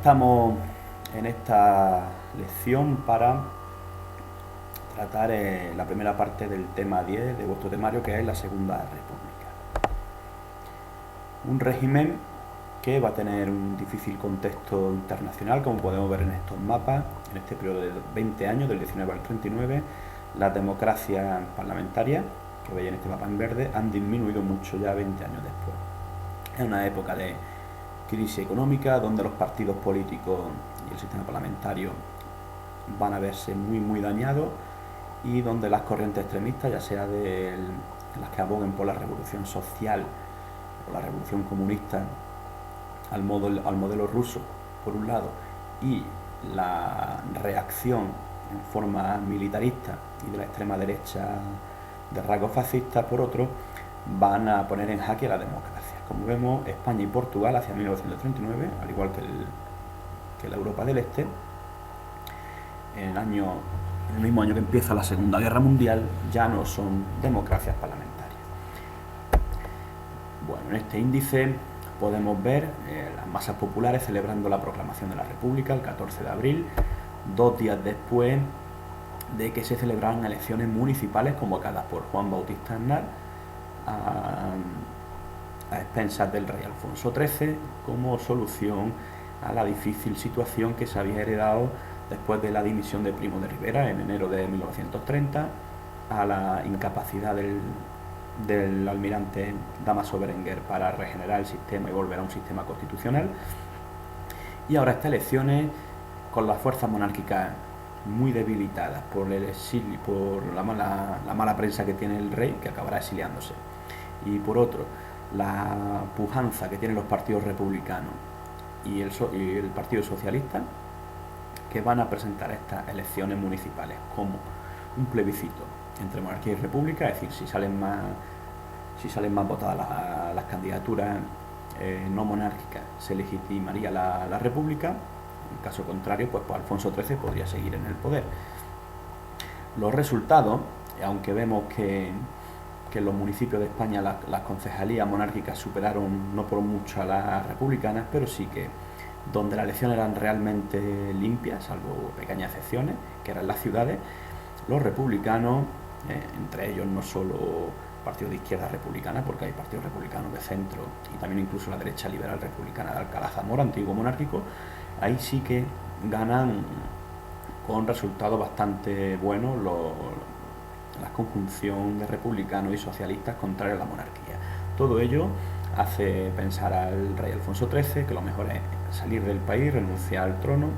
Estamos en esta lección para tratar la primera parte del tema 10 de vuestro temario, que es la Segunda República. Un régimen que va a tener un difícil contexto internacional, como podemos ver en estos mapas. En este periodo de 20 años, del 19 al 39, las democracias parlamentarias, que veis en este mapa en verde, han disminuido mucho ya 20 años después. Es una época de crisis económica donde los partidos políticos y el sistema parlamentario van a verse muy dañados, y donde las corrientes extremistas, ya sea de las que aboguen por la revolución social o la revolución comunista al modelo ruso por un lado, y la reacción en forma militarista y de la extrema derecha de rasgos fascistas por otro, van a poner en jaque la democracia. Como vemos, España y Portugal hacia 1939, al igual que la Europa del Este, en el mismo año que empieza la Segunda Guerra Mundial, ya no son democracias parlamentarias. Bueno, en este índice podemos ver las masas populares celebrando la proclamación de la República el 14 de abril, 2 días después de que se celebraran elecciones municipales convocadas por Juan Bautista Aznar a expensas del rey Alfonso XIII, como solución a la difícil situación que se había heredado después de la dimisión de Primo de Rivera en enero de 1930, a la incapacidad del almirante Dámaso Berenguer para regenerar el sistema y volver a un sistema constitucional. Y ahora estas elecciones, con las fuerzas monárquicas muy debilitadas por el exilio, por la mala prensa que tiene el rey, que acabará exiliándose, y por otro, la pujanza que tienen los partidos republicanos y el Partido Socialista, que van a presentar estas elecciones municipales como un plebiscito entre monarquía y república, es decir, si salen más votadas las candidaturas no monárquicas, se legitimaría la república. En caso contrario, pues Alfonso XIII podría seguir en el poder. Los resultados, aunque vemos que en los municipios de España las concejalías monárquicas superaron no por mucho a las republicanas, pero sí que donde las elecciones eran realmente limpias, salvo pequeñas excepciones, que eran las ciudades, los republicanos, entre ellos no solo partidos de izquierda republicana, porque hay partidos republicanos de centro y también incluso la derecha liberal republicana de Alcalá Zamora, antiguo monárquico, ahí sí que ganan con resultados bastante buenos la conjunción de republicanos y socialistas contrarios a la monarquía. Todo ello hace pensar al rey Alfonso XIII que lo mejor es salir del país, renunciar al trono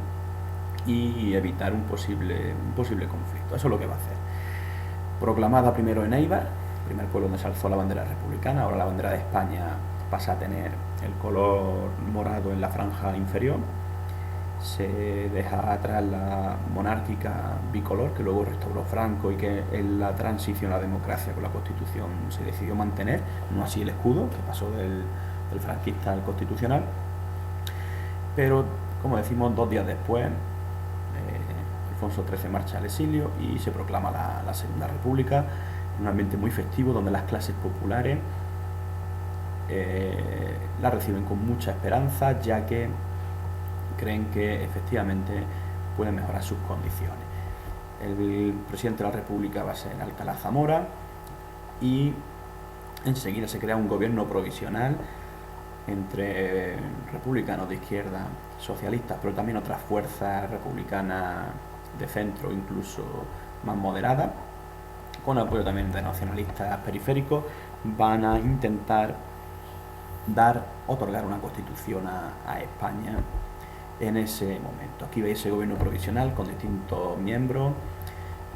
y evitar un posible conflicto. Eso es lo que va a hacer. Proclamada primero en Eibar, primer pueblo donde se alzó la bandera republicana. Ahora la bandera de España pasa a tener el color morado en la franja inferior. Se deja atrás la monárquica bicolor, que luego restauró Franco y que en la transición a la democracia con la Constitución se decidió mantener, no así el escudo, que pasó del franquista al constitucional. Pero, como decimos, 2 días después, Alfonso XIII marcha al exilio y se proclama la Segunda República, en un ambiente muy festivo donde las clases populares la reciben con mucha esperanza, ya que creen que efectivamente pueden mejorar sus condiciones. El presidente de la República va a ser Alcalá Zamora, y enseguida se crea un gobierno provisional entre republicanos de izquierda, socialistas, pero también otras fuerzas republicanas de centro, incluso más moderadas, con apoyo también de nacionalistas periféricos. Van a intentar otorgar una constitución a España en ese momento. Aquí veis ese gobierno provisional con distintos miembros: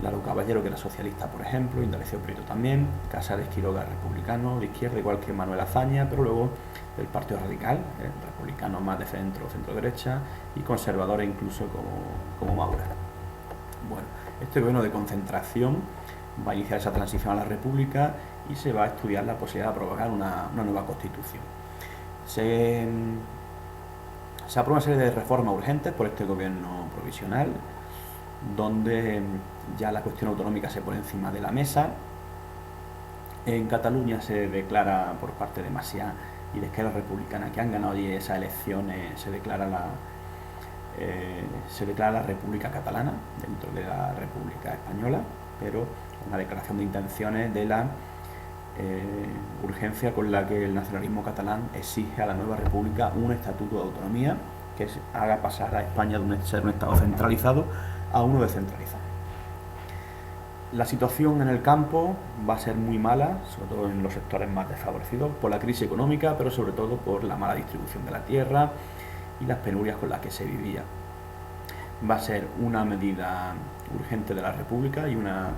Lalo Caballero, que era socialista, por ejemplo, Indalecio Prieto también, Casares Quiroga, republicano de izquierda, igual que Manuel Azaña, pero luego del Partido Radical, republicano más de centro-derecha, y conservadores incluso como Maura. Bueno, este gobierno de concentración va a iniciar esa transición a la república y se va a estudiar la posibilidad de aprobar una nueva constitución. Se aprueba una serie de reformas urgentes por este gobierno provisional, donde ya la cuestión autonómica se pone encima de la mesa. En Cataluña se declara por parte de Macià y de Esquerra Republicana, que han ganado allí esas elecciones, se declara se declara la República Catalana dentro de la República Española, pero una declaración de intenciones de la urgencia con la que el nacionalismo catalán exige a la nueva república un estatuto de autonomía que haga pasar a España de ser un estado centralizado a uno descentralizado. La situación en el campo va a ser muy mala, sobre todo en los sectores más desfavorecidos, por la crisis económica, pero sobre todo por la mala distribución de la tierra y las penurias con las que se vivía. Va a ser una medida urgente de la República y una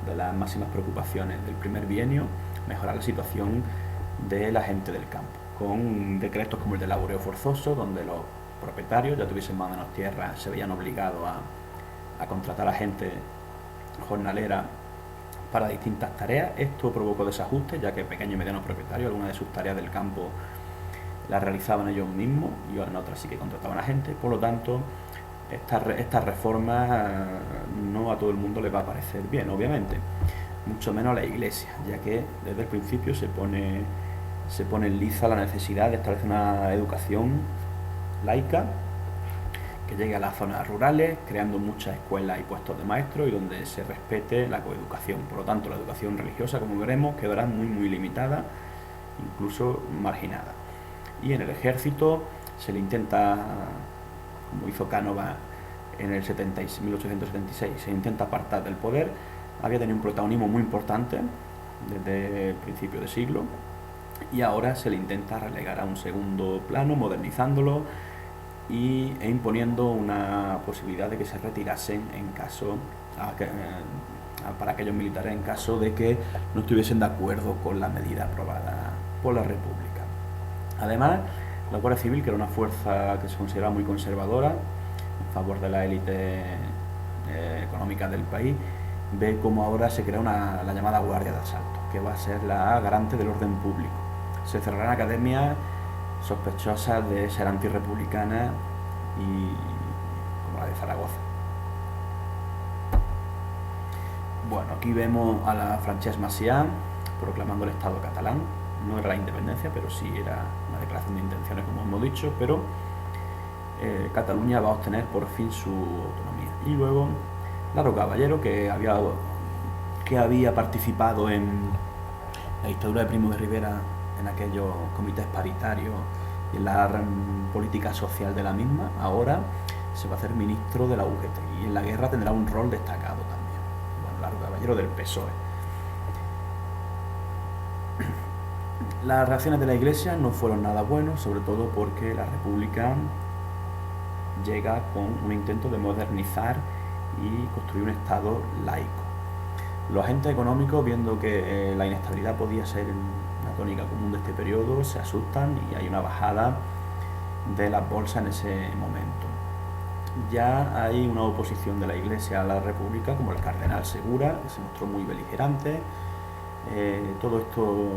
de las máximas preocupaciones del primer bienio, mejorar la situación de la gente del campo, con decretos como el del laboreo forzoso, donde los propietarios ya tuviesen más o menos tierra, se veían obligados a contratar a gente jornalera para distintas tareas. Esto provocó desajustes, ya que pequeños y medianos propietarios algunas de sus tareas del campo las realizaban ellos mismos y en otras sí que contrataban a gente. Por lo tanto, estas reformas no a todo el mundo les va a parecer bien, obviamente, mucho menos a la Iglesia, ya que desde el principio se pone en liza la necesidad de establecer una educación laica que llegue a las zonas rurales, creando muchas escuelas y puestos de maestros y donde se respete la coeducación. Por lo tanto, la educación religiosa, como veremos, quedará muy limitada, incluso marginada. Y en el ejército se le intenta, como hizo Cánova en el 1876, se intenta apartar del poder. Había tenido un protagonismo muy importante desde el principio de siglo y ahora se le intenta relegar a un segundo plano, modernizándolo e imponiendo una posibilidad de que se retirasen en caso para aquellos militares en caso de que no estuviesen de acuerdo con la medida aprobada por la República. Además, la Guardia Civil, que era una fuerza que se consideraba muy conservadora en favor de la élite económica del país, ve como ahora se crea la llamada Guardia de Asalto, que va a ser la garante del orden público. Se cerrarán academias sospechosas de ser antirrepublicanas como la de Zaragoza. Bueno, aquí vemos a la Francesc Macià proclamando el Estado catalán. No era la independencia, pero sí era una declaración de intenciones, como hemos dicho, pero Cataluña va a obtener por fin su autonomía. Y luego Laro Caballero, que había participado en la dictadura de Primo de Rivera, en aquellos comités paritarios y en la política social de la misma, ahora se va a hacer ministro de la UGT y en la guerra tendrá un rol destacado también. Bueno, Laro Caballero del PSOE. Las reacciones de la Iglesia no fueron nada buenas, sobre todo porque la República llega con un intento de modernizar y construir un Estado laico. Los agentes económicos, viendo que la inestabilidad podía ser una tónica común de este periodo, se asustan y hay una bajada de las bolsas en ese momento. Ya hay una oposición de la Iglesia a la República, como el cardenal Segura, que se mostró muy beligerante. Todo esto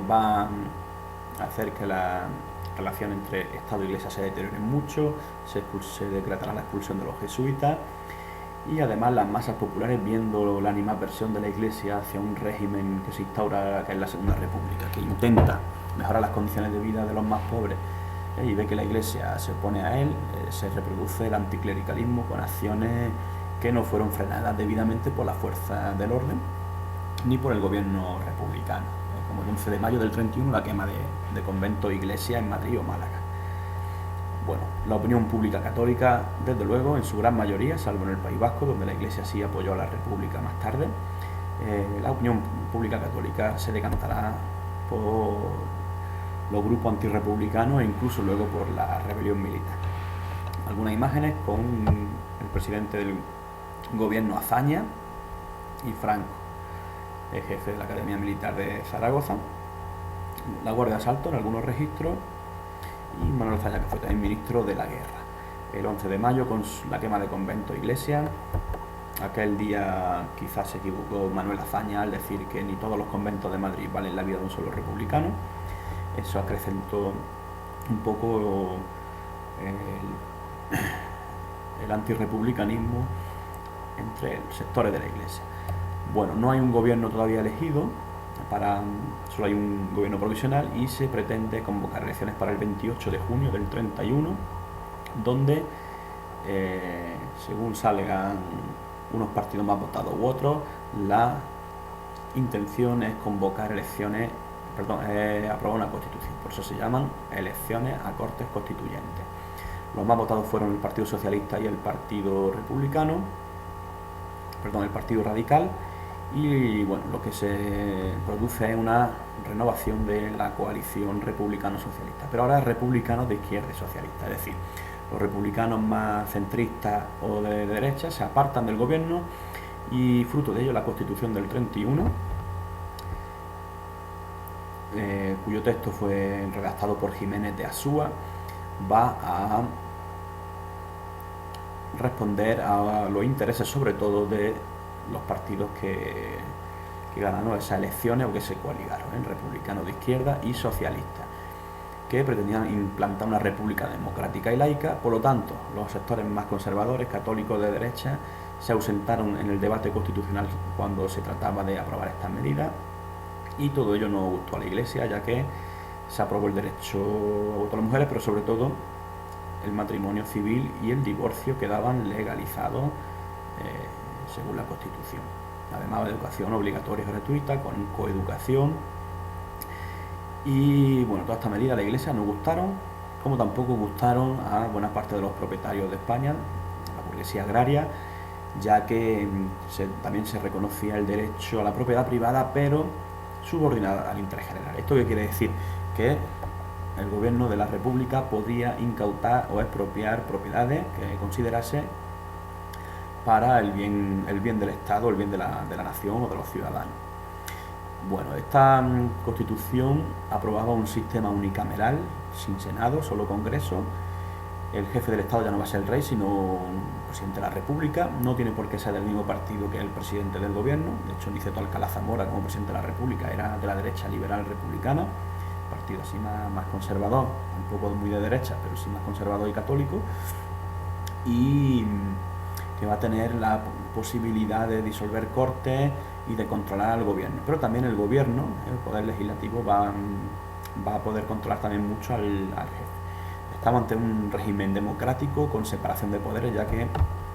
va a hacer que la relación entre Estado e Iglesia se deteriore mucho, se decretará la expulsión de los jesuitas y además las masas populares, viendo la animadversión de la Iglesia hacia un régimen que se instaura, que es la Segunda República, que intenta mejorar las condiciones de vida de los más pobres y ve que la Iglesia se opone a él, se reproduce el anticlericalismo con acciones que no fueron frenadas debidamente por la fuerza del orden ni por el gobierno republicano, como el 11 de mayo del 31, la quema de conventos e iglesias en Madrid o Málaga. Bueno, la opinión pública católica, desde luego, en su gran mayoría, salvo en el País Vasco, donde la Iglesia sí apoyó a la República más tarde, la opinión pública católica se decantará por los grupos antirrepublicanos e incluso luego por la rebelión militar. Algunas imágenes con el presidente del gobierno Azaña y Franco, el jefe de la Academia Militar de Zaragoza, la Guardia de Asalto en algunos registros y Manuel Azaña, que fue también ministro de la Guerra. El 11 de mayo con la quema de conventos e iglesias. Aquel día quizás se equivocó Manuel Azaña al decir que ni todos los conventos de Madrid valen la vida de un solo republicano. Eso acrecentó un poco el antirrepublicanismo entre los sectores de la Iglesia. Bueno, no hay un gobierno todavía elegido, solo hay un gobierno provisional y se pretende convocar elecciones para el 28 de junio del 31, donde según salgan unos partidos más votados u otros, la intención es convocar elecciones, aprobar una constitución, por eso se llaman elecciones a Cortes Constituyentes. Los más votados fueron el Partido Socialista y el Partido Republicano, el Partido Radical, y bueno, lo que se produce es una renovación de la coalición republicano-socialista, pero ahora republicanos de izquierda y socialista, es decir, los republicanos más centristas o de derecha se apartan del gobierno y fruto de ello la Constitución del 31, cuyo texto fue redactado por Jiménez de Azúa, va a responder a los intereses sobre todo de los partidos que ganaron esas elecciones o que se coaligaron, republicanos de izquierda y socialistas, que pretendían implantar una república democrática y laica. Por lo tanto, los sectores más conservadores, católicos de derecha, se ausentaron en el debate constitucional cuando se trataba de aprobar estas medidas, y todo ello no gustó a la Iglesia, ya que se aprobó el derecho a voto a las mujeres, pero sobre todo el matrimonio civil y el divorcio quedaban legalizados según la Constitución. Además de educación obligatoria y gratuita, con coeducación. Y bueno, todas estas medidas a la Iglesia no gustaron, como tampoco gustaron a buena parte de los propietarios de España, la burguesía agraria, ya que también se reconocía el derecho a la propiedad privada, pero subordinada al interés general. ¿Esto qué quiere decir? Que el gobierno de la República podría incautar o expropiar propiedades que considerase para el bien del Estado, el bien de la nación o de los ciudadanos. Bueno, esta Constitución aprobaba un sistema unicameral, sin Senado, solo Congreso. El jefe del Estado ya no va a ser el rey, sino un presidente de la República. No tiene por qué ser del mismo partido que el presidente del gobierno. De hecho, Niceto Alcalá Zamora, como presidente de la República, era de la derecha liberal republicana, partido así más conservador, un poco muy de derecha, pero sí más conservador y católico, y que va a tener la posibilidad de disolver cortes y de controlar al gobierno. Pero también el gobierno, el poder legislativo, va a poder controlar también mucho al jefe. Estamos ante un régimen democrático con separación de poderes, ya que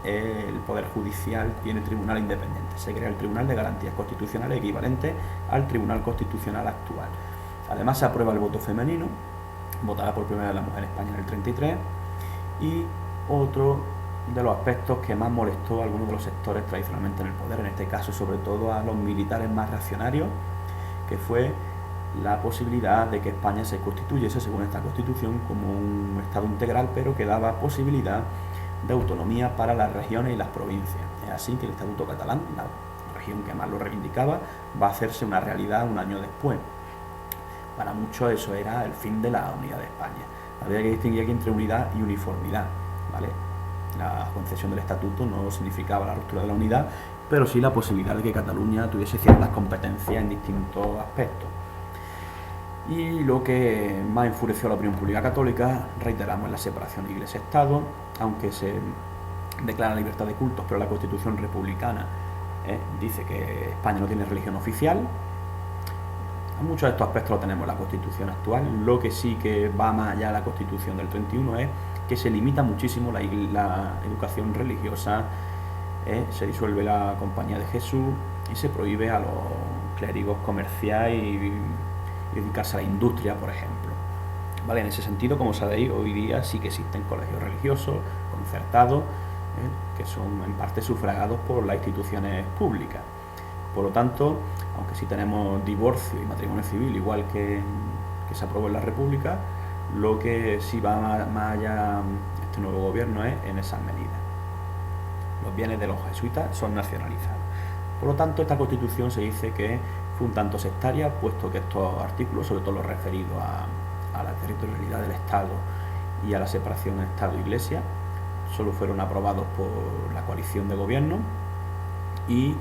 el Poder Judicial tiene tribunal independiente. Se crea el Tribunal de Garantías Constitucionales, equivalente al Tribunal Constitucional actual. Además, se aprueba el voto femenino, votará por primera vez la mujer en España en el 33, y otro de los aspectos que más molestó a algunos de los sectores tradicionalmente en el poder, en este caso sobre todo a los militares más reaccionarios, que fue la posibilidad de que España se constituyese, según esta Constitución, como un Estado integral, pero que daba posibilidad de autonomía para las regiones y las provincias. Es así que el Estatuto Catalán, la región que más lo reivindicaba, va a hacerse una realidad un año después. Para muchos eso era el fin de la unidad de España. Había que distinguir aquí entre unidad y uniformidad, ¿vale? La concesión del estatuto no significaba la ruptura de la unidad, pero sí la posibilidad de que Cataluña tuviese ciertas competencias en distintos aspectos. Y lo que más enfureció a la opinión pública católica, reiteramos, es la separación Iglesia-Estado, aunque se declara libertad de cultos, pero la Constitución republicana dice que España no tiene religión oficial. Muchos de estos aspectos lo tenemos en la Constitución actual. Lo que sí que va más allá de la Constitución del 31 es que se limita muchísimo la educación religiosa, se disuelve la Compañía de Jesús y se prohíbe a los clérigos comerciar y dedicarse a la industria, por ejemplo. ¿Vale? En ese sentido, como sabéis, hoy día sí que existen colegios religiosos concertados, que son en parte sufragados por las instituciones públicas. Por lo tanto, aunque sí tenemos divorcio y matrimonio civil, igual que se aprobó en la República, lo que sí va más allá este nuevo gobierno es en esas medidas. Los bienes de los jesuitas son nacionalizados. Por lo tanto, esta Constitución se dice que fue un tanto sectaria, puesto que estos artículos, sobre todo los referidos a la territorialidad del Estado y a la separación Estado-Iglesia, solo fueron aprobados por la coalición de gobierno, y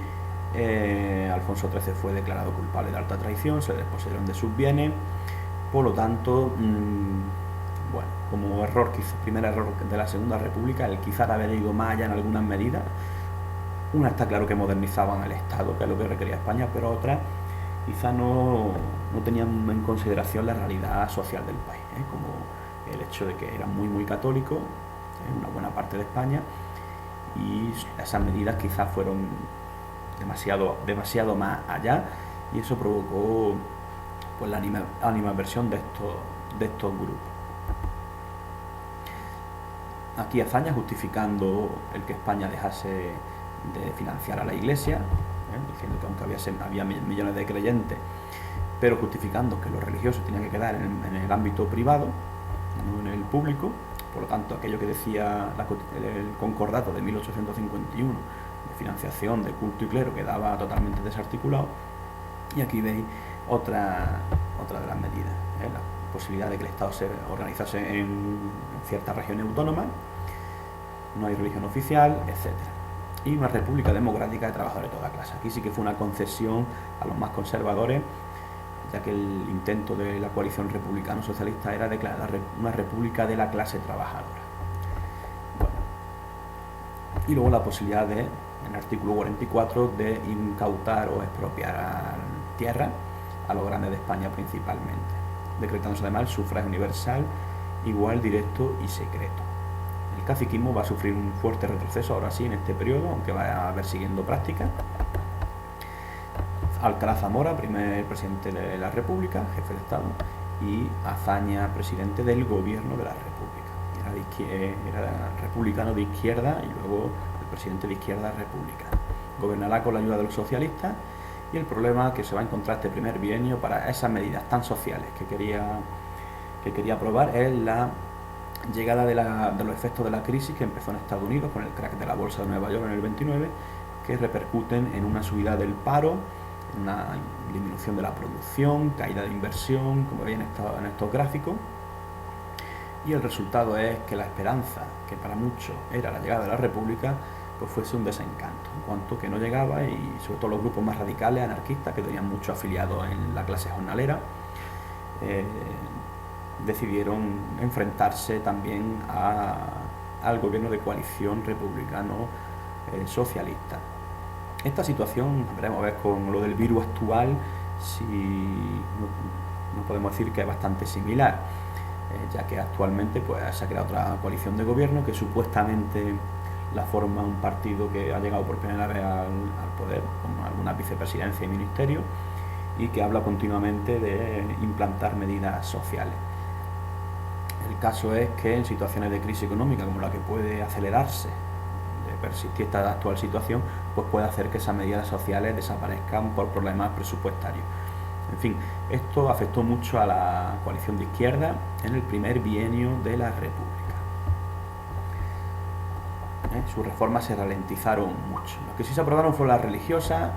Alfonso XIII fue declarado culpable de alta traición, se le desposeyeron de sus bienes. Por lo tanto, bueno, como error, primer error de la Segunda República, el quizás haber ido más allá en algunas medidas. Una está claro que modernizaban el Estado, que es lo que requería España, pero otra quizá no tenían en consideración la realidad social del país, como el hecho de que eran muy católicos, una buena parte de España, y esas medidas quizás fueron demasiado más allá, y eso provocó pues la animadversión de estos grupos. Aquí Azaña justificando el que España dejase de financiar a la Iglesia, diciendo que aunque había millones de creyentes, pero justificando que los religiosos tenían que quedar en el ámbito privado, no en el público. Por lo tanto, aquello que decía el concordato de 1851 de financiación de culto y clero quedaba totalmente desarticulado. Y aquí veis otra de las medidas, la posibilidad de que el Estado se organizase en ciertas regiones autónomas, no hay religión oficial, etc. Y una república democrática de trabajadores de toda clase. Aquí sí que fue una concesión a los más conservadores, ya que el intento de la coalición republicano-socialista era declarar una república de la clase trabajadora. Bueno. Y luego la posibilidad en el artículo 44, de incautar o expropiar tierra a los grandes de España principalmente, decretándose además el sufragio universal, igual, directo y secreto. El caciquismo va a sufrir un fuerte retroceso ahora sí en este periodo, aunque va a haber siguiendo prácticas. Alcalá Zamora, primer presidente de la República, jefe de Estado, y Azaña, presidente del gobierno de la República. Era republicano de izquierda y luego el presidente de izquierda republicana. Gobernará con la ayuda de los socialistas, y el problema que se va a encontrar este primer bienio para esas medidas tan sociales que quería aprobar es la llegada de los efectos de la crisis que empezó en Estados Unidos con el crack de la bolsa de Nueva York en el 29, que repercuten en una subida del paro, una disminución de la producción, caída de inversión, como veis en estos gráficos, y el resultado es que la esperanza, que para muchos era la llegada de la República, pues fuese un desencanto, en cuanto que no llegaba, y sobre todo los grupos más radicales, anarquistas, que tenían muchos afiliados en la clase jornalera, decidieron enfrentarse también al gobierno de coalición republicano socialista. Esta situación, veremos a ver con lo del virus actual, si no podemos decir que es bastante similar, ya que actualmente pues, se ha creado otra coalición de gobierno que supuestamente la forma un partido que ha llegado por primera vez al poder, con algunas vicepresidencias y ministerios, y que habla continuamente de implantar medidas sociales. El caso es que en situaciones de crisis económica como la que puede acelerarse de persistir esta actual situación, pues puede hacer que esas medidas sociales desaparezcan por problemas presupuestarios. En fin, esto afectó mucho a la coalición de izquierda en el primer bienio de la República. Sus reformas se ralentizaron mucho. Lo que sí se aprobaron fue las religiosas,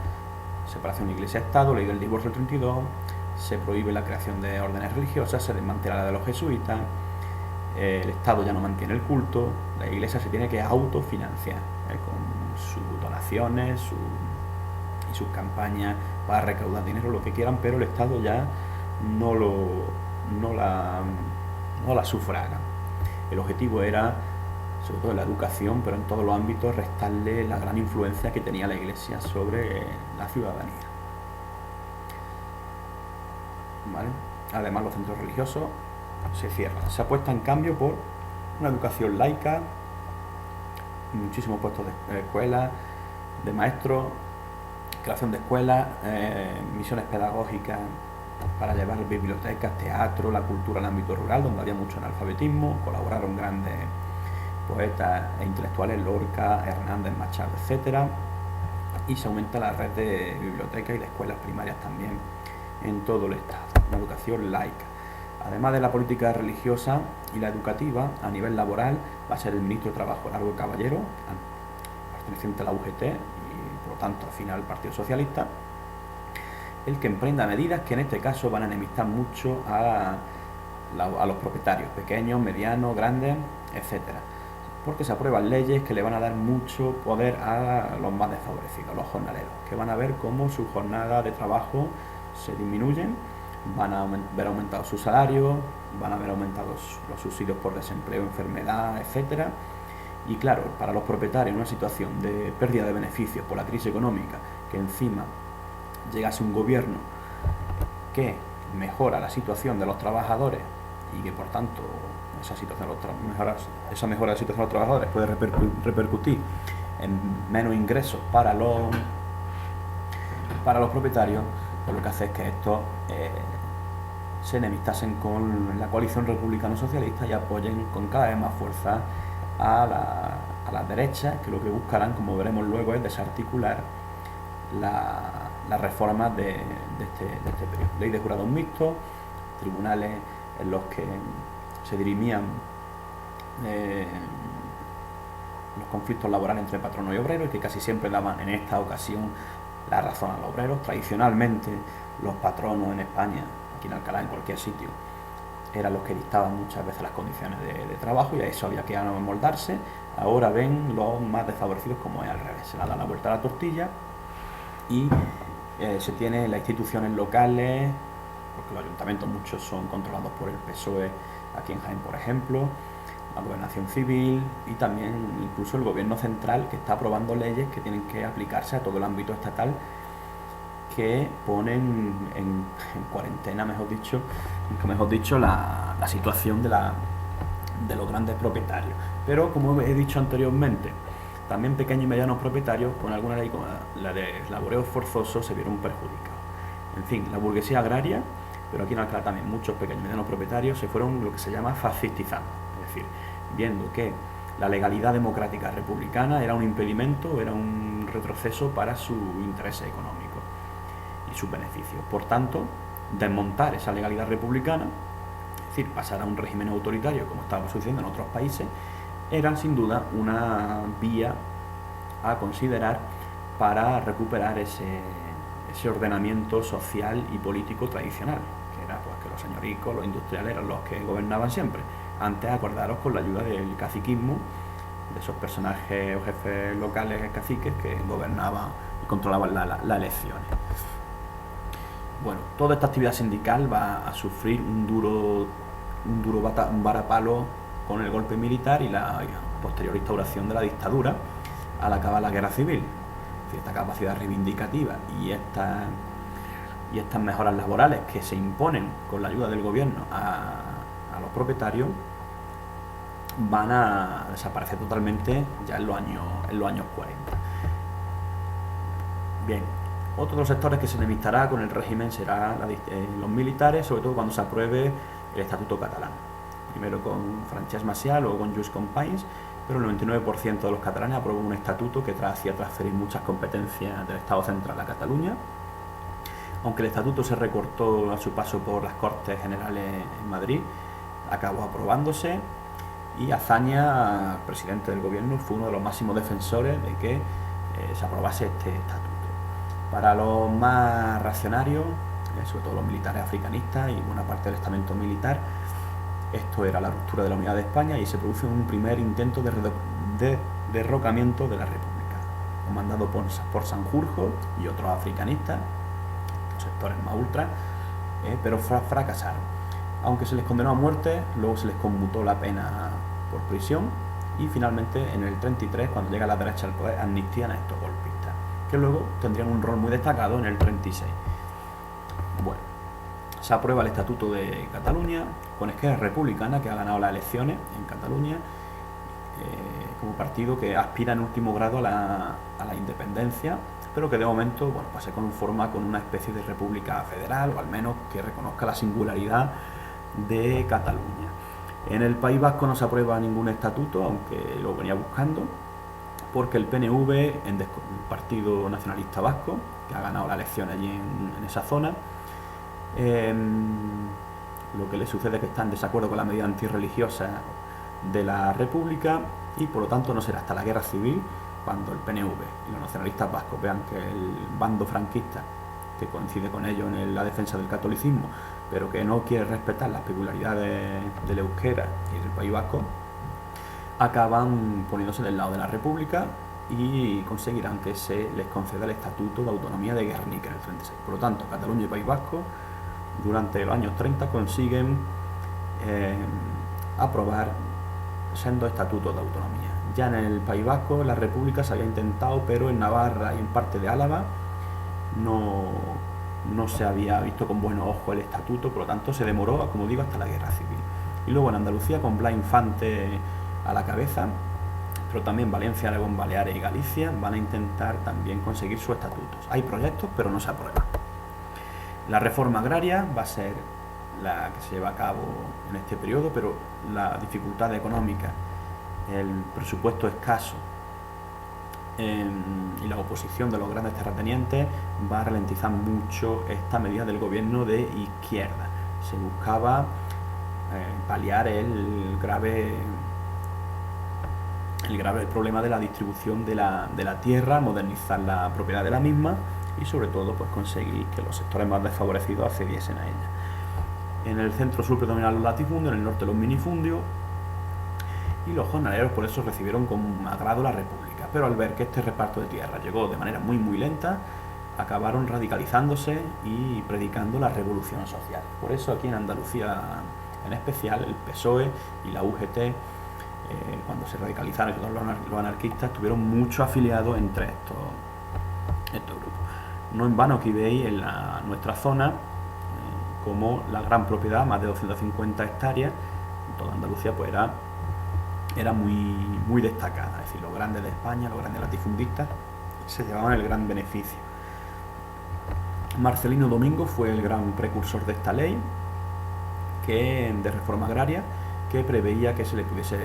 separación Iglesia-Estado, ley del divorcio del 32, se prohíbe la creación de órdenes religiosas, se desmantela la de los jesuitas, el Estado ya no mantiene el culto, la Iglesia se tiene que autofinanciar con sus donaciones y sus campañas para recaudar dinero, lo que quieran, pero el Estado ya no la sufraga. El objetivo era, sobre todo en la educación, pero en todos los ámbitos, restarle la gran influencia que tenía la Iglesia sobre la ciudadanía. ¿Vale? Además, los centros religiosos se cierran. Se apuesta en cambio por una educación laica, muchísimos puestos de escuelas, de maestros, creación de escuelas, misiones pedagógicas para llevar bibliotecas, teatro, la cultura en el ámbito rural, donde había mucho analfabetismo. Colaboraron grandes poetas e intelectuales, Lorca, Hernández, Machado, etc. Y se aumenta la red de bibliotecas y de escuelas primarias también en todo el Estado. Una educación laica. Además de la política religiosa y la educativa, a nivel laboral va a ser el ministro de Trabajo, Largo Caballero, perteneciente a la UGT y por lo tanto afín al Partido Socialista, el que emprenda medidas que en este caso van a enemistar mucho a los propietarios pequeños, medianos, grandes, etcétera, porque se aprueban leyes que le van a dar mucho poder a los más desfavorecidos, los jornaleros, que van a ver cómo su jornada de trabajo se disminuyen, van a ver aumentados sus salarios, van a ver aumentados los subsidios por desempleo, enfermedad, etcétera. Y claro, para los propietarios, en una situación de pérdida de beneficios por la crisis económica, que encima llegase un gobierno que mejora la situación de los trabajadores y que por tanto esa mejora de la situación de los trabajadores puede repercutir en menos ingresos para los propietarios, pues lo que hace es que estos se enemistasen con la coalición republicano-socialista y apoyen con cada vez más fuerza a las derechas, que lo que buscarán, como veremos luego, es desarticular las reformas de este periodo. Ley de jurados mixtos, tribunales en los que se dirimían los conflictos laborales entre patrono y obrero, y que casi siempre daban en esta ocasión la razón a los obreros. Tradicionalmente los patronos en España, aquí en Alcalá, en cualquier sitio, eran los que dictaban muchas veces las condiciones de trabajo, y a eso había que amoldarse. Ahora ven los más desfavorecidos como es al revés, se le da la vuelta a la tortilla y se tiene las instituciones locales, porque los ayuntamientos muchos son controlados por el PSOE, aquí en Jaén por ejemplo, la gobernación civil y también incluso el gobierno central, que está aprobando leyes que tienen que aplicarse a todo el ámbito estatal, que ponen en cuarentena, mejor dicho, la situación de los grandes propietarios. Pero como he dicho anteriormente, también pequeños y medianos propietarios, con alguna ley como la de laboreo forzoso, se vieron perjudicados. En fin, la burguesía agraria, pero aquí en Alcalá también muchos pequeños y medianos propietarios se fueron lo que se llama fascistizando, es decir, viendo que la legalidad democrática republicana era un impedimento, era un retroceso para sus intereses económicos y sus beneficios. Por tanto, desmontar esa legalidad republicana, es decir, pasar a un régimen autoritario como estaba sucediendo en otros países, era sin duda una vía a considerar para recuperar ese ordenamiento social y político tradicional, que era pues que los señoricos, los industriales eran los que gobernaban siempre. Antes, acordaros, con la ayuda del caciquismo, de esos personajes o jefes locales caciques que gobernaban y controlaban las elecciones. Bueno, toda esta actividad sindical va a sufrir un duro varapalo con el golpe militar y la posterior instauración de la dictadura al acabar la guerra civil. Esta capacidad reivindicativa y estas mejoras laborales que se imponen con la ayuda del gobierno a los propietarios van a desaparecer totalmente ya en los años 40. Bien, otro de los sectores que se enemistará con el régimen será los militares, sobre todo cuando se apruebe el Estatuto Catalán. Primero con Francesc Macià, luego con Lluís Companys, pero el 99% de los catalanes aprobó un estatuto que hacía transferir muchas competencias del Estado central a Cataluña. Aunque el estatuto se recortó a su paso por las Cortes Generales en Madrid, acabó aprobándose, y Azaña, presidente del gobierno, fue uno de los máximos defensores de que se aprobase este estatuto. Para los más reaccionarios, sobre todo los militares africanistas y buena parte del estamento militar, esto era la ruptura de la unidad de España y se produce un primer intento de derrocamiento de la República, comandado por Sanjurjo y otros africanistas, sectores más ultra, pero fracasaron. Aunque se les condenó a muerte, luego se les conmutó la pena por prisión y finalmente en el 33, cuando llega la derecha al poder, amnistían a estos golpistas, que luego tendrían un rol muy destacado en el 36. Bueno, se aprueba el Estatuto de Cataluña con Esquerra Republicana, que ha ganado las elecciones en Cataluña como partido que aspira en último grado a la independencia, pero que de momento pues se conforma con una especie de república federal, o al menos que reconozca la singularidad de Cataluña. En el País Vasco no se aprueba ningún estatuto, aunque lo venía buscando, porque el PNV, el Partido Nacionalista Vasco, que ha ganado la elección allí en esa zona, lo que le sucede es que está en desacuerdo con la medida antirreligiosa de la República, y por lo tanto no será hasta la guerra civil cuando el PNV y los nacionalistas vascos vean que el bando franquista, que coincide con ellos en la defensa del catolicismo, pero que no quiere respetar las peculiaridades del euskera y del País Vasco, acaban poniéndose del lado de la República y conseguirán que se les conceda el Estatuto de Autonomía de Guernica en el 36. Por lo tanto, Cataluña y País Vasco durante los años 30 consiguen aprobar sendos estatutos de autonomía. Ya en el País Vasco la República se había intentado, pero en Navarra y en parte de Álava no no se había visto con buenos ojos el estatuto, por lo tanto se demoró, como digo, hasta la Guerra Civil. Y luego en Andalucía, con Blas Infante a la cabeza, pero también Valencia, Aragón, Baleares y Galicia van a intentar también conseguir sus estatutos. Hay proyectos, pero no se aprueban. La reforma agraria va a ser la que se lleva a cabo en este periodo, pero la dificultad económica, el presupuesto escaso y la oposición de los grandes terratenientes va a ralentizar mucho esta medida del gobierno de izquierda. Se buscaba paliar el grave problema de la distribución de la tierra, modernizar la propiedad de la misma y sobre todo pues conseguir que los sectores más desfavorecidos accediesen a ella. En el centro sur predominan los latifundios, en el norte los minifundios, y los jornaleros por eso recibieron con agrado la República, pero al ver que este reparto de tierra llegó de manera muy lenta, acabaron radicalizándose y predicando la revolución social. Por eso aquí en Andalucía en especial el PSOE y la UGT, cuando se radicalizaron los anarquistas, tuvieron muchos afiliados entre estos grupos. No en vano aquí veis en nuestra zona como la gran propiedad, más de 250 hectáreas, en toda Andalucía pues era muy destacada, es decir, los grandes de España, los grandes latifundistas se llevaban el gran beneficio. Marcelino Domingo fue el gran precursor de esta ley de reforma agraria, que preveía que se le pudiese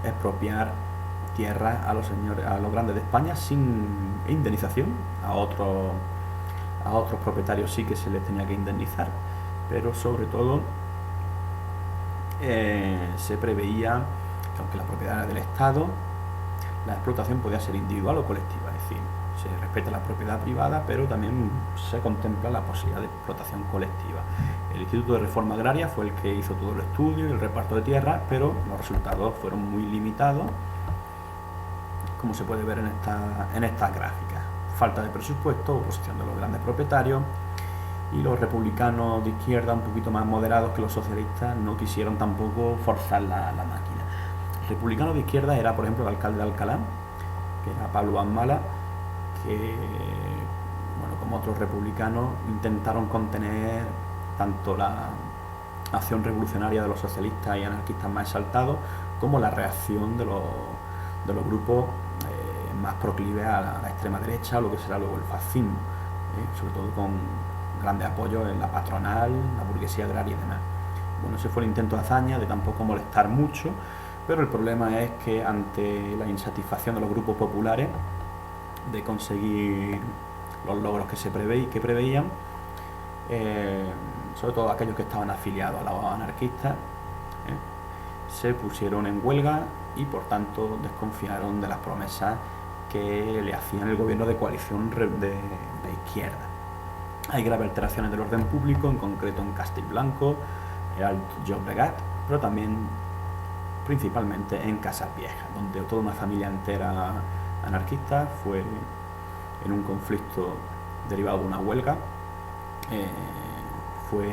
expropiar tierra a los grandes de España sin indemnización. A otros propietarios sí que se les tenía que indemnizar, pero sobre todo se preveía que aunque la propiedad era del Estado, la explotación podía ser individual o colectiva, es decir, se respeta la propiedad privada, pero también se contempla la posibilidad de explotación colectiva. El Instituto de Reforma Agraria fue el que hizo todo el estudio y el reparto de tierras, pero los resultados fueron muy limitados, como se puede ver en estas gráficas. Falta de presupuesto, oposición de los grandes propietarios, y los republicanos de izquierda, un poquito más moderados que los socialistas, no quisieron tampoco forzar la máquina. El republicano de izquierda era, por ejemplo, el alcalde de Alcalá, que era Pablo Amala, que, bueno, como otros republicanos, intentaron contener tanto la acción revolucionaria de los socialistas y anarquistas más exaltados como la reacción de los grupos más proclives a la extrema derecha o lo que será luego el fascismo, sobre todo con grandes apoyos en la patronal, la burguesía agraria y demás. Bueno, ese fue el intento de hazaña de tampoco molestar mucho, pero el problema es que ante la insatisfacción de los grupos populares de conseguir los logros que preveían, sobre todo aquellos que estaban afiliados a los anarquistas, se pusieron en huelga y por tanto desconfiaron de las promesas que le hacían el gobierno de coalición de izquierda. Hay graves alteraciones del orden público, en concreto en Castellblanco, el Alto Llobregat, pero también principalmente en Casas Viejas, donde toda una familia entera anarquista fue en un conflicto derivado de una huelga, fue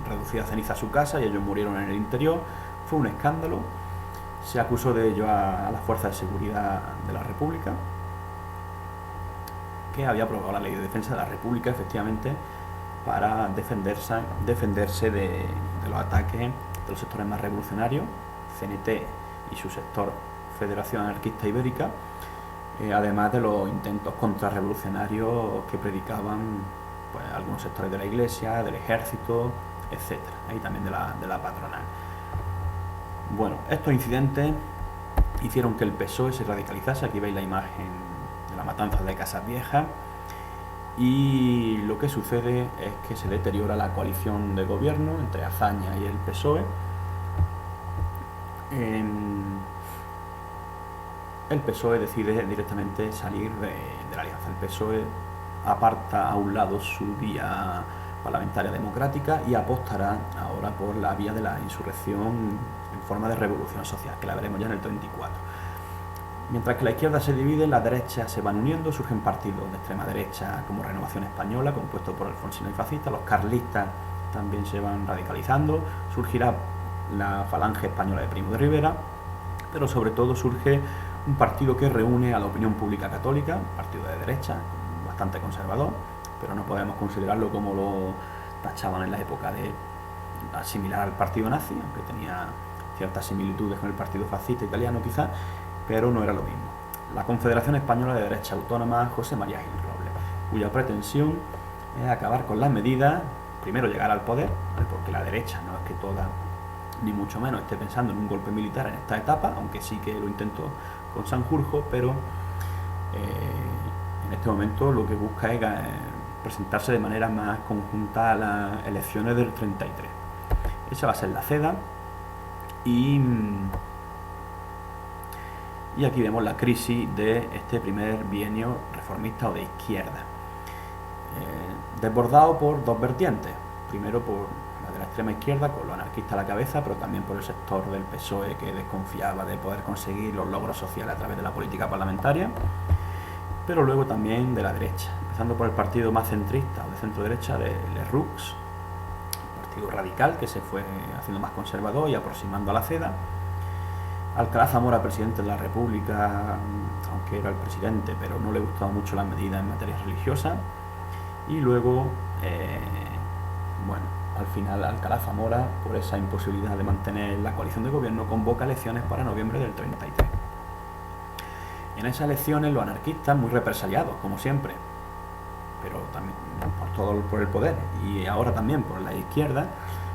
reducida a ceniza a su casa y ellos murieron en el interior. Fue un escándalo, se acusó de ello a las fuerzas de seguridad de la República, que había aprobado la Ley de Defensa de la República, efectivamente, para defenderse de los ataques de los sectores más revolucionarios, CNT y su sector Federación Anarquista Ibérica, además de los intentos contrarrevolucionarios que predicaban pues, algunos sectores de la Iglesia, del Ejército, etc. Y también de la patronal. Bueno, estos incidentes hicieron que el PSOE se radicalizase. Aquí veis la imagen de la matanza de Casas Viejas, y lo que sucede es que se deteriora la coalición de gobierno entre Azaña y el PSOE. El PSOE decide directamente salir de la alianza. El PSOE aparta a un lado su vía parlamentaria democrática y apostará ahora por la vía de la insurrección en forma de revolución social, que la veremos ya en el 34. Mientras que la izquierda se divide, la derecha se van uniendo, surgen partidos de extrema derecha como Renovación Española, compuesto por alfonsinos y fascistas, los carlistas también se van radicalizando, surgirá la Falange Española de Primo de Rivera, pero sobre todo surge un partido que reúne a la opinión pública católica, un partido de derecha, bastante conservador, pero no podemos considerarlo como lo tachaban en la época de asimilar al partido nazi, aunque tenía ciertas similitudes con el partido fascista italiano quizás, pero no era lo mismo. La Confederación Española de Derecha Autónoma José María Gil Robles, cuya pretensión es acabar con las medidas, primero llegar al poder, porque la derecha no es que toda, ni mucho menos, esté pensando en un golpe militar en esta etapa, aunque sí que lo intentó con Sanjurjo, pero en este momento lo que busca es presentarse de manera más conjunta a las elecciones del 33. Esa va a ser la CEDA y aquí vemos la crisis de este primer bienio reformista o de izquierda, desbordado por dos vertientes. Primero por la de la extrema izquierda, con los anarquistas a la cabeza, pero también por el sector del PSOE, que desconfiaba de poder conseguir los logros sociales a través de la política parlamentaria, pero luego también de la derecha, empezando por el partido más centrista o de centro derecha de Lerroux, el partido radical, que se fue haciendo más conservador y aproximando a la CEDA. Alcalá Zamora, presidente de la República, aunque era el presidente, pero no le gustaban mucho las medidas en materia religiosa. Y luego, al final Alcalá Zamora, por esa imposibilidad de mantener la coalición de gobierno, convoca elecciones para noviembre del 33. En esas elecciones los anarquistas, muy represaliados, como siempre, pero también por el poder, y ahora también por la izquierda,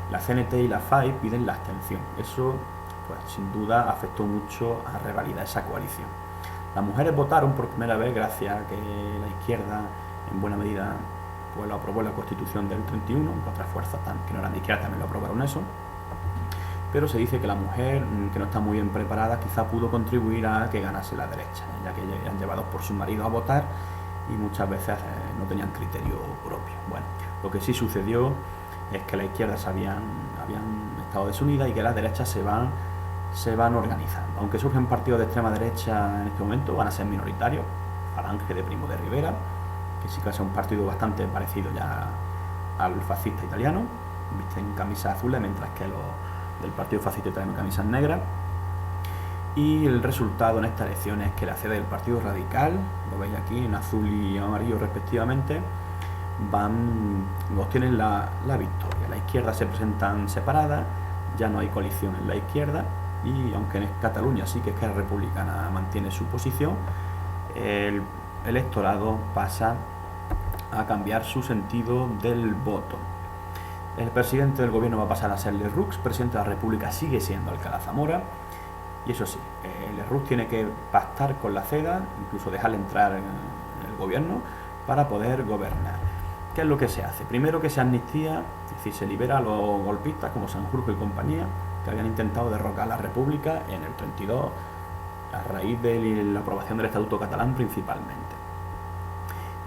la CNT y la FAI piden la abstención. Eso, pues sin duda, afectó mucho a revalidar esa coalición. Las mujeres votaron por primera vez gracias a que la izquierda, en buena medida, pues lo aprobó en la Constitución del 31, que otras fuerzas que no eran de izquierda también lo aprobaron eso. Pero se dice que la mujer, que no está muy bien preparada, quizá pudo contribuir a que ganase la derecha, ya que eran llevados por sus maridos a votar y muchas veces no tenían criterio propio. Bueno, lo que sí sucedió es que la izquierda habían estado desunidas y que las derechas se van organizando. Aunque surgen partidos de extrema derecha en este momento, van a ser minoritarios. Falange de Primo de Rivera, que sí que es un partido bastante parecido ya al fascista italiano, visten camisas azules, mientras que los del partido fascista italiano camisas negras. Y el resultado en esta elección es que la sede del Partido Radical, lo veis aquí en azul y amarillo respectivamente, obtienen la victoria. La izquierda se presentan separadas, ya no hay coalición en la izquierda, y aunque en Cataluña sí que Esquerra Republicana mantiene su posición, el electorado pasa a cambiar su sentido del voto. El presidente del gobierno va a pasar a ser Lerroux, presidente de la República sigue siendo Alcalá Zamora, y eso sí, Lerroux tiene que pactar con la CEDA, incluso dejarle entrar en el gobierno para poder gobernar. ¿Qué es lo que se hace? Primero que se amnistía, es decir, se libera a los golpistas como Sanjurjo y compañía, que habían intentado derrocar la República en el 32 a raíz de la aprobación del Estatuto Catalán principalmente.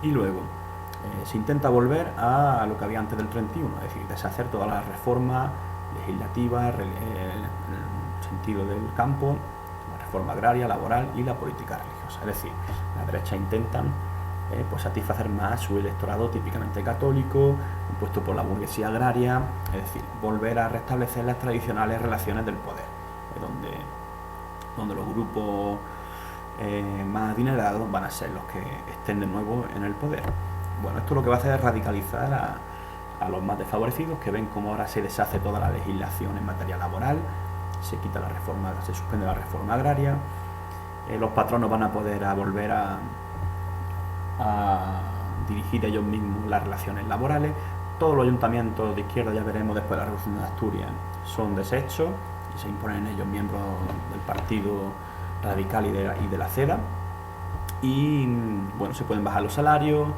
Y luego se intenta volver a lo que había antes del 31, es decir, deshacer todas las reformas legislativas, en el sentido del campo, la reforma agraria, laboral y la política religiosa. Es decir, la derecha intentan satisfacer más su electorado típicamente católico, impuesto por la burguesía agraria, es decir, volver a restablecer las tradicionales relaciones del poder, donde los grupos más adinerados van a ser los que estén de nuevo en el poder. Bueno, esto lo que va a hacer es radicalizar a los más desfavorecidos, que ven como ahora se deshace toda la legislación en materia laboral, se suspende la reforma agraria, los patronos van a poder volver a dirigir ellos mismos las relaciones laborales. Todos los ayuntamientos de izquierda, ya veremos después de la Revolución de Asturias, son deshechos y se imponen ellos miembros del Partido Radical y de la CEDA. Y bueno, se pueden bajar los salarios.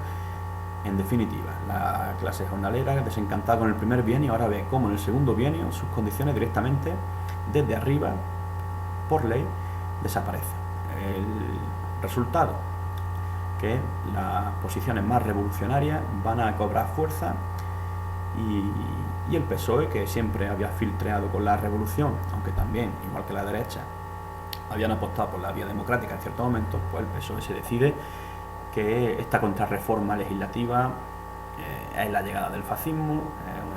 En definitiva, la clase jornalera, desencantada con el primer bienio, ahora ve cómo en el segundo bienio sus condiciones directamente, desde arriba, por ley, desaparecen. El resultado, que las posiciones más revolucionarias van a cobrar fuerza y el PSOE, que siempre había filtreado con la revolución, aunque también, igual que la derecha, habían apostado por la vía democrática en ciertos momentos, pues el PSOE se decide que esta contrarreforma legislativa es la llegada del fascismo,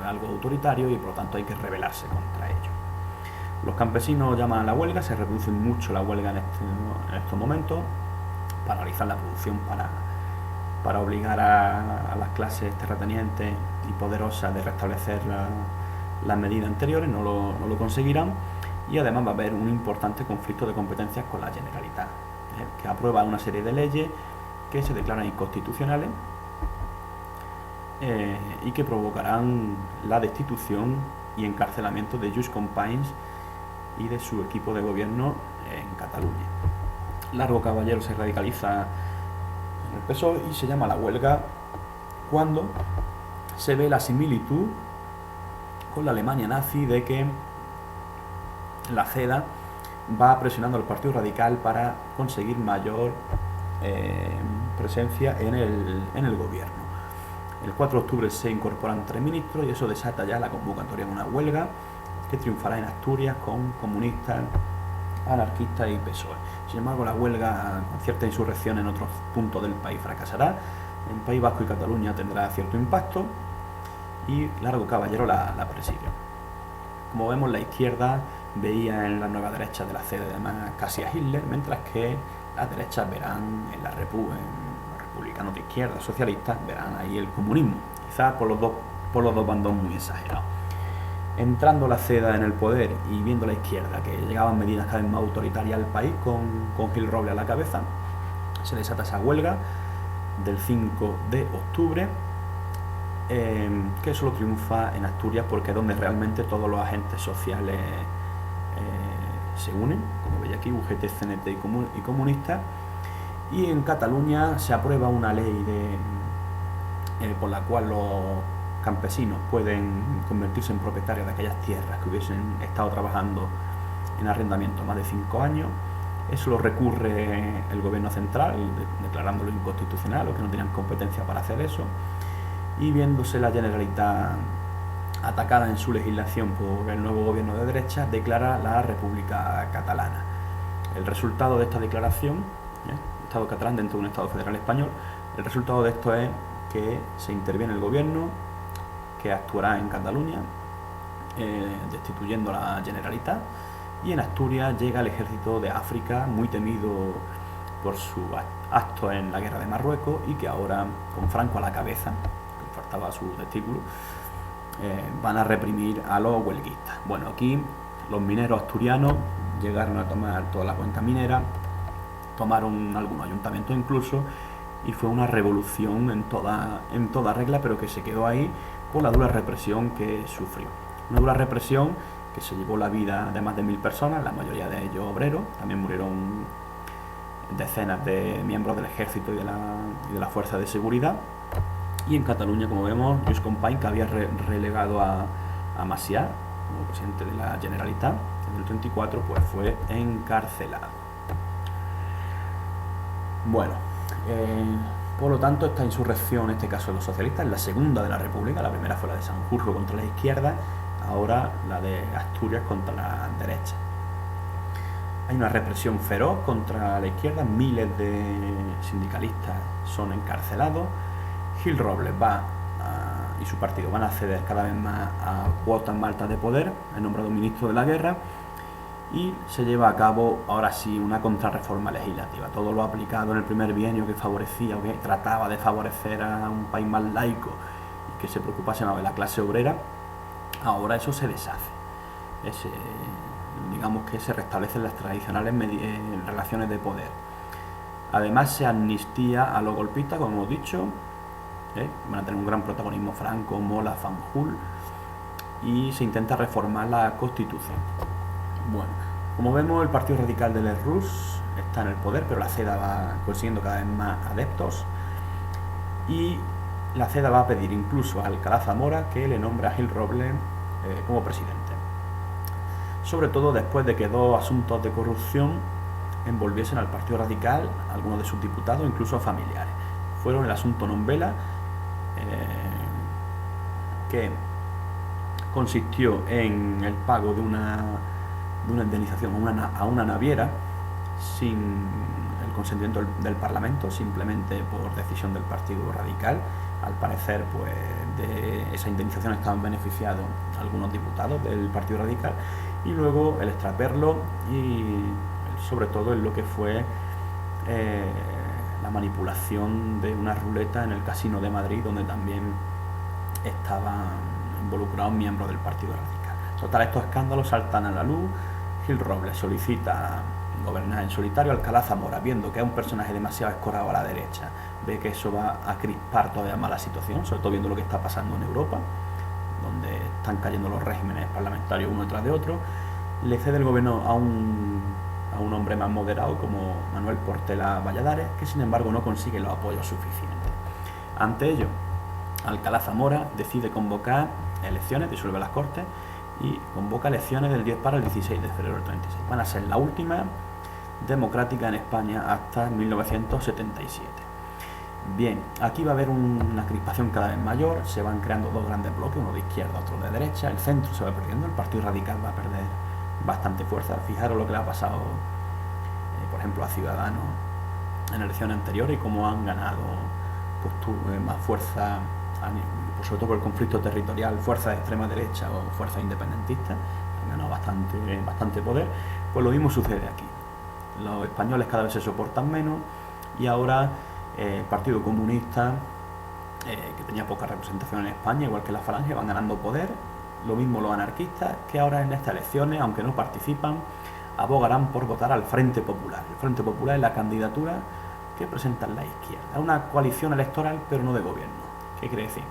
es algo autoritario y por lo tanto hay que rebelarse contra ello. Los campesinos llaman a la huelga, se reproduce mucho la huelga en estos momentos, paralizar la producción para obligar a las clases terratenientes y poderosas de restablecer las medidas anteriores, no lo conseguirán, y además va a haber un importante conflicto de competencias con la Generalitat, que aprueba una serie de leyes que se declaran inconstitucionales y que provocarán la destitución y encarcelamiento de Just Companys y de su equipo de gobierno en Cataluña. Largo Caballero se radicaliza en el PSOE y se llama la huelga cuando se ve la similitud con la Alemania nazi de que la CEDA va presionando al Partido Radical para conseguir mayor presencia en el gobierno. El 4 de octubre se incorporan 3 ministros y eso desata ya la convocatoria de una huelga que triunfará en Asturias con comunistas, anarquistas y PSOE. Sin embargo, la huelga, con cierta insurrección en otros puntos del país, fracasará. En País Vasco y Cataluña tendrá cierto impacto y Largo Caballero la presigue. Como vemos, la izquierda veía en la nueva derecha de la CEDA además casi a Hitler, mientras que las derechas verán en los republicanos de izquierda, socialistas, verán ahí el comunismo, quizás por los dos bandos muy exagerados. Entrando la CEDA en el poder y viendo la izquierda que llegaban medidas cada vez más autoritarias al país con Gil Robles a la cabeza, se desata esa huelga del 5 de octubre que solo triunfa en Asturias porque es donde realmente todos los agentes sociales se unen, como veis aquí, UGT, CNT y comunistas, y en Cataluña se aprueba una ley por la cual los campesinos pueden convertirse en propietarios de aquellas tierras que hubiesen estado trabajando en arrendamiento más de 5 años. Eso lo recurre el gobierno central, declarándolo inconstitucional o que no tenían competencia para hacer eso, y viéndose la Generalitat atacada en su legislación por el nuevo gobierno de derecha, declara la República Catalana. El resultado de esta declaración, Estado catalán dentro de un Estado federal español, el resultado de esto es que se interviene el gobierno, que actuará en Cataluña, destituyendo a la Generalitat, y en Asturias llega el ejército de África, muy temido por su acto en la guerra de Marruecos, y que ahora, con Franco a la cabeza, que faltaba su testículo, van a reprimir a los huelguistas. Bueno, aquí los mineros asturianos llegaron a tomar toda la cuenca minera, tomaron algunos ayuntamientos incluso, y fue una revolución en toda regla, pero que se quedó ahí por la dura represión que sufrió. Una dura represión que se llevó la vida de más de 1000 personas, la mayoría de ellos obreros. También murieron decenas de miembros del ejército y de la fuerza de seguridad. Y en Cataluña, como vemos, Just Companys, que había relegado a Macià como presidente de la Generalitat en el 34, pues fue encarcelado. Bueno, por lo tanto, esta insurrección, en este caso de los socialistas, es la segunda de la República. La primera fue la de Sanjurjo contra la izquierda, ahora la de Asturias contra la derecha. Hay una represión feroz contra la izquierda, miles de sindicalistas son encarcelados. Gil Robles y su partido van a acceder cada vez más a cuotas más altas de poder, es nombrado ministro de la guerra, y se lleva a cabo ahora sí una contrarreforma legislativa. Todo lo aplicado en el primer bienio que favorecía o que trataba de favorecer a un país más laico y que se preocupase más de la clase obrera, ahora eso se deshace. Digamos que se restablecen las tradicionales relaciones de poder. Además se amnistía a los golpistas, como hemos dicho, van a tener un gran protagonismo Franco, Mola, Fanjul, y se intenta reformar la Constitución. Bueno, como vemos, el Partido Radical de Lerroux está en el poder, pero la CEDA va consiguiendo cada vez más adeptos, y la CEDA va a pedir incluso a Alcalá Zamora que le nombre a Gil Robles como presidente. Sobre todo después de que 2 asuntos de corrupción envolviesen al Partido Radical, algunos de sus diputados, incluso familiares. Fueron el asunto Nombela, que consistió en el pago de una indemnización a una naviera sin el consentimiento del Parlamento, simplemente por decisión del Partido Radical. Al parecer, pues de esa indemnización estaban beneficiados algunos diputados del Partido Radical, y luego el extraperlo y sobre todo en lo que fue la manipulación de una ruleta en el Casino de Madrid, donde también estaban involucrados miembros del Partido Radical. Total, estos escándalos saltan a la luz. Gil Robles solicita gobernar en solitario. Alcalá Zamora, viendo que es un personaje demasiado escorado a la derecha, ve que eso va a crispar todavía más la situación, sobre todo viendo lo que está pasando en Europa, donde están cayendo los regímenes parlamentarios uno tras de otro. Le cede el gobierno a un hombre más moderado como Manuel Portela Valladares, que sin embargo no consigue los apoyos suficientes. Ante ello, Alcalá Zamora decide convocar elecciones, disuelve las Cortes y convoca elecciones del 10 para el 16 de febrero del 36. Van a ser la última democrática en España hasta 1977. Bien, aquí va a haber una crispación cada vez mayor, se van creando dos grandes bloques, uno de izquierda, otro de derecha, el centro se va perdiendo, el Partido Radical va a perder bastante fuerza. Fijaros lo que le ha pasado, por ejemplo, a Ciudadanos en elecciones anteriores y cómo han ganado más fuerza, sobre todo por el conflicto territorial, fuerzas de extrema derecha o fuerzas independentistas, han ganado bastante poder. Pues lo mismo sucede aquí. Los españoles cada vez se soportan menos y ahora el Partido Comunista, que tenía poca representación en España, igual que la Falange, van ganando poder. Lo mismo los anarquistas, que ahora en estas elecciones, aunque no participan, abogarán por votar al Frente Popular. El Frente Popular es la candidatura que presentan la izquierda. Es una coalición electoral, pero no de gobierno. ¿Qué quiere decir?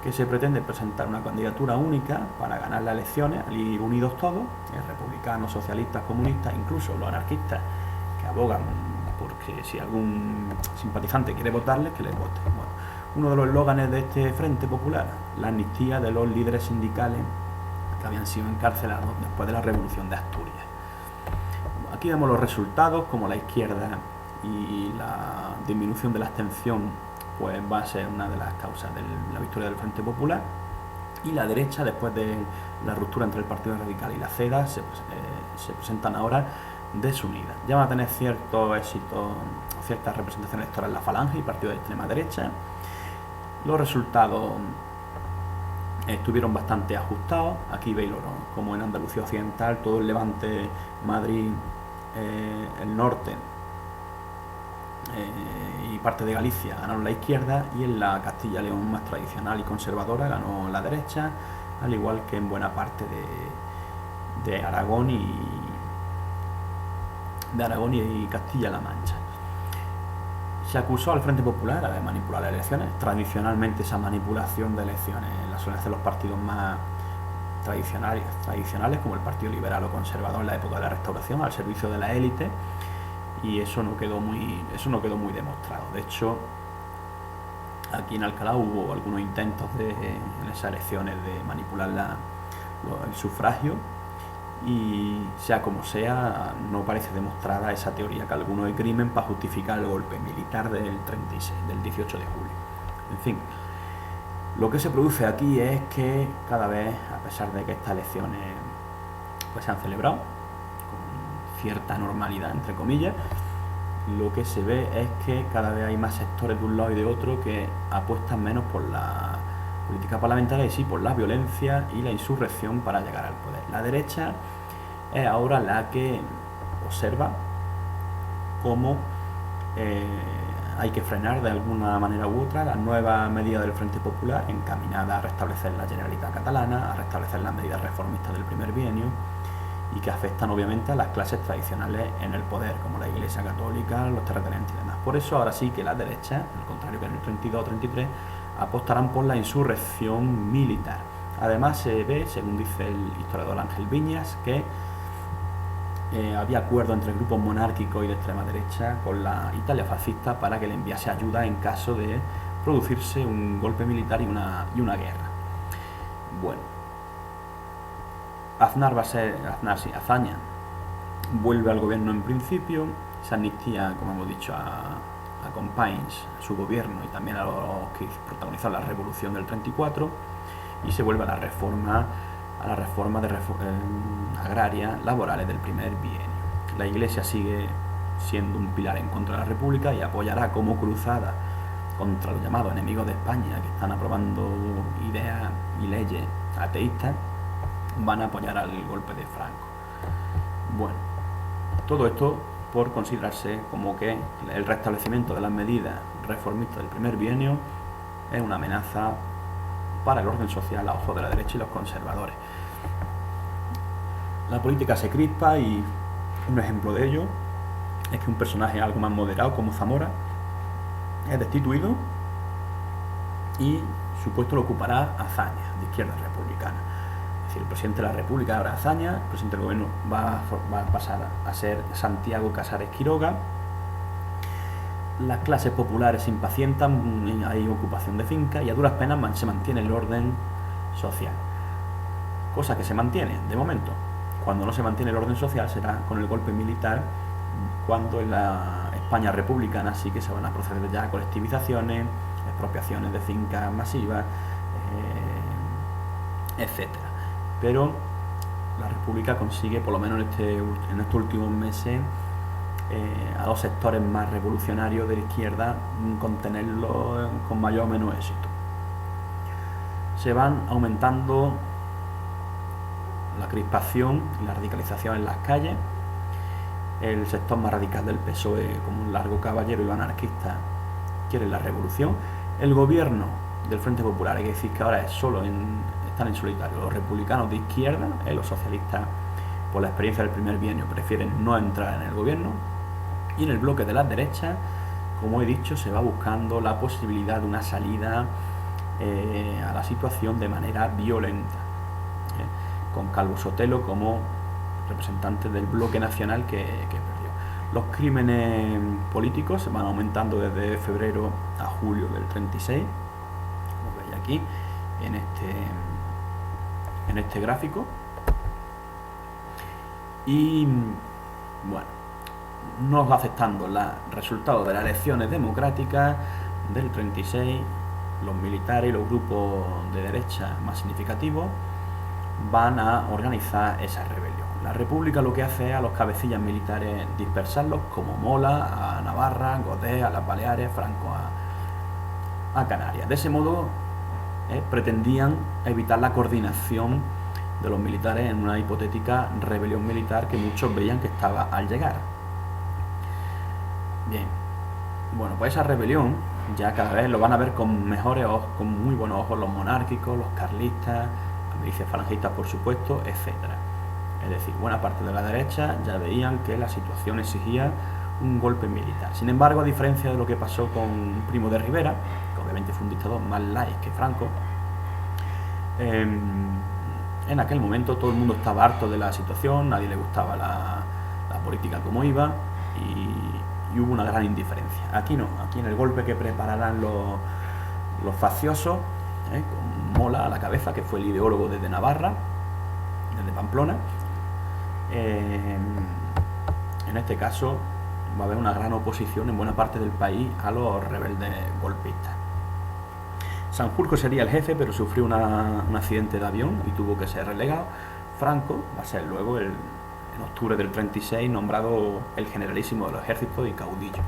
Que se pretende presentar una candidatura única para ganar las elecciones, al ir unidos todos, republicanos, socialistas, comunistas, incluso los anarquistas, que abogan porque si algún simpatizante quiere votarles, que les vote. Bueno, uno de los eslóganes de este Frente Popular, la amnistía de los líderes sindicales que habían sido encarcelados después de la Revolución de Asturias. Aquí vemos los resultados, como la izquierda y la disminución de la abstención pues va a ser una de las causas de la victoria del Frente Popular, y la derecha, después de la ruptura entre el Partido Radical y la CEDA, se presentan ahora desunidas. Ya van a tener cierto éxito, cierta representación electoral la Falange y partido de extrema derecha. Los resultados estuvieron bastante ajustados. Aquí veis como en Andalucía Occidental, todo el Levante, Madrid, el norte y parte de Galicia ganaron la izquierda, y en la Castilla y León más tradicional y conservadora ganó la derecha, al igual que en buena parte de Aragón y Castilla-La Mancha. Se acusó al Frente Popular de manipular las elecciones. Tradicionalmente esa manipulación de elecciones la suelen hacer los partidos más tradicionales, como el Partido Liberal o Conservador en la época de la Restauración, al servicio de la élite, y eso no quedó muy demostrado. De hecho, aquí en Alcalá hubo algunos intentos en esas elecciones de manipular el sufragio, y sea como sea, no parece demostrada esa teoría que algunos esgrimen para justificar el golpe militar del 36, del 18 de julio. En fin, lo que se produce aquí es que cada vez, a pesar de que estas elecciones pues se han celebrado con cierta normalidad, entre comillas, lo que se ve es que cada vez hay más sectores de un lado y de otro que apuestan menos por la política parlamentaria y sí por la violencia y la insurrección para llegar al poder. La derecha es ahora la que observa cómo hay que frenar de alguna manera u otra las nuevas medidas del Frente Popular encaminadas a restablecer la Generalitat catalana, a restablecer las medidas reformistas del primer bienio, y que afectan obviamente a las clases tradicionales en el poder, como la Iglesia Católica, los terratenientes y demás. Por eso ahora sí que la derecha, al contrario que en el 32 o 33, apostarán por la insurrección militar. Además se ve, según dice el historiador Ángel Viñas, que había acuerdo entre grupos monárquicos y de extrema derecha con la Italia fascista para que le enviase ayuda en caso de producirse un golpe militar y una guerra. Bueno, Azaña vuelve al gobierno en principio, se amnistía, como hemos dicho, a Companys, a su gobierno y también a los que protagonizaron la revolución del 34, y se vuelve a la reforma agraria laborales del primer bienio. La Iglesia sigue siendo un pilar en contra de la República y apoyará como cruzada contra los llamados enemigos de España, que están aprobando ideas y leyes ateístas. Van a apoyar al golpe de Franco. Bueno, todo esto por considerarse como que el restablecimiento de las medidas reformistas del primer bienio es una amenaza para el orden social a ojos de la derecha y los conservadores. La política se crispa y un ejemplo de ello es que un personaje algo más moderado como Zamora es destituido y su puesto lo ocupará Azaña, de Izquierda Republicana. Es decir, el presidente de la República ahora Azaña, el presidente del gobierno va a pasar a ser Santiago Casares Quiroga. Las clases populares se impacientan, hay ocupación de fincas y a duras penas se mantiene el orden social. Cosa que se mantiene de momento. Cuando no se mantiene el orden social será con el golpe militar, cuando en la España republicana sí que se van a proceder ya a colectivizaciones, expropiaciones de fincas masivas, etcétera. Pero la República consigue, por lo menos en estos últimos meses, a los sectores más revolucionarios de la izquierda contenerlos con mayor o menos éxito. Se van aumentando la crispación y la radicalización en las calles. El sector más radical del PSOE, como un largo caballero y anarquista, quiere la revolución. El gobierno del Frente Popular, hay que decir que ahora están en solitario. Los republicanos de izquierda, los socialistas, por la experiencia del primer bienio, prefieren no entrar en el gobierno. Y en el bloque de las derechas, como he dicho, se va buscando la posibilidad de una salida a la situación de manera violenta, con Calvo Sotelo como representante del bloque nacional que perdió. Los crímenes políticos se van aumentando desde febrero a julio del 36, como veis aquí en este gráfico. Y bueno, no va aceptando los resultados de las elecciones democráticas del 36, los militares y los grupos de derecha más significativos van a organizar esa rebelión. La República lo que hace es a los cabecillas militares dispersarlos, como Mola a Navarra, Godé a las Baleares, Franco a Canarias. De ese modo pretendían evitar la coordinación de los militares en una hipotética rebelión militar que muchos veían que estaba al llegar. Bien, bueno, pues esa rebelión ya cada vez lo van a ver con mejores ojos, con muy buenos ojos los monárquicos, los carlistas, las milicias falangistas, por supuesto, etcétera. Es decir, buena parte de la derecha ya veían que la situación exigía un golpe militar. Sin embargo, a diferencia de lo que pasó con Primo de Rivera, que obviamente fue un dictador más light que Franco, en aquel momento todo el mundo estaba harto de la situación, nadie le gustaba la política como iba y hubo una gran indiferencia. Aquí no, aquí en el golpe que prepararán los facciosos, con Mola a la cabeza, que fue el ideólogo desde Navarra, desde Pamplona, en este caso va a haber una gran oposición en buena parte del país a los rebeldes golpistas. Sanjurjo sería el jefe, pero sufrió un accidente de avión y tuvo que ser relegado. Franco va a ser luego, en octubre del 36, nombrado el generalísimo de los ejércitos y caudillo.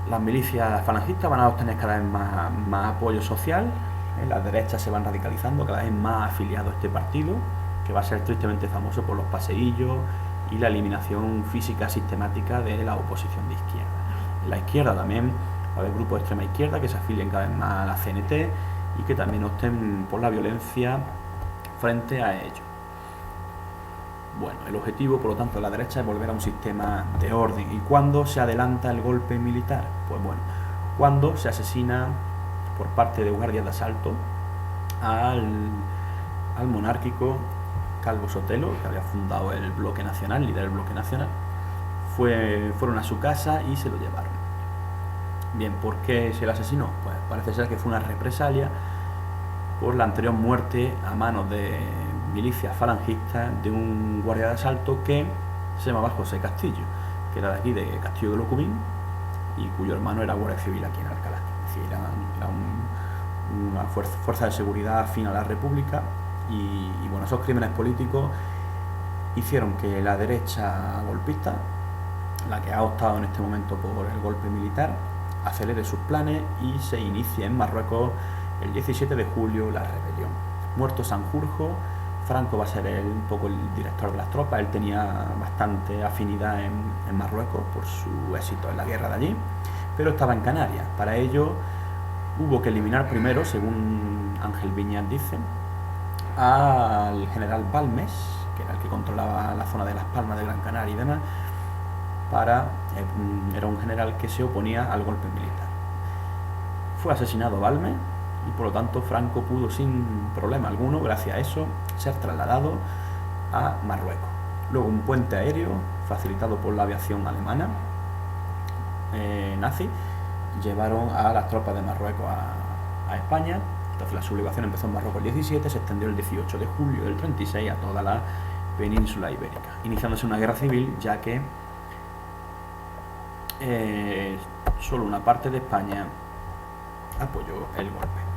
Las milicias falangistas van a obtener cada vez más apoyo social. Las derechas se van radicalizando, cada vez más afiliados a este partido, que va a ser tristemente famoso por los paseillos y la eliminación física sistemática de la oposición de izquierda. En la izquierda también va a haber grupos de extrema izquierda que se afilien cada vez más a la CNT y que también opten por la violencia frente a ello. Bueno, el objetivo, por lo tanto, de la derecha es volver a un sistema de orden. ¿Y cuándo se adelanta el golpe militar? Pues bueno, cuando se asesina por parte de guardias de asalto al monárquico Calvo Sotelo, que había fundado el Bloque Nacional, líder del Bloque Nacional. Fueron a su casa y se lo llevaron. Bien, ¿por qué se le asesinó? Pues parece ser que fue una represalia por la anterior muerte a manos de milicias falangistas de un guardia de asalto que se llamaba José Castillo, que era de aquí, de Castillo de Locumín, y cuyo hermano era guardia civil aquí en Alcalá. Es decir, era una fuerza de seguridad afín a la República y bueno, esos crímenes políticos hicieron que la derecha golpista, la que ha optado en este momento por el golpe militar, acelere sus planes y se inicie en Marruecos el 17 de julio la rebelión. Muerto Sanjurjo, Franco va a ser un poco el director de las tropas. Él tenía bastante afinidad en Marruecos por su éxito en la guerra de allí, pero estaba en Canarias. Para ello hubo que eliminar primero, según Ángel Viñas dice, al general Balmes, que era el que controlaba la zona de Las Palmas de Gran Canaria y demás. Era un general que se oponía al golpe militar. Fue asesinado Balmes y por lo tanto Franco pudo sin problema alguno, gracias a eso, ser trasladado a Marruecos. Luego un puente aéreo facilitado por la aviación alemana nazi llevaron a las tropas de Marruecos a España. Entonces la sublevación empezó en Marruecos el 17, se extendió el 18 de julio del 36 a toda la península ibérica, iniciándose una guerra civil, ya que solo una parte de España apoyó el golpe.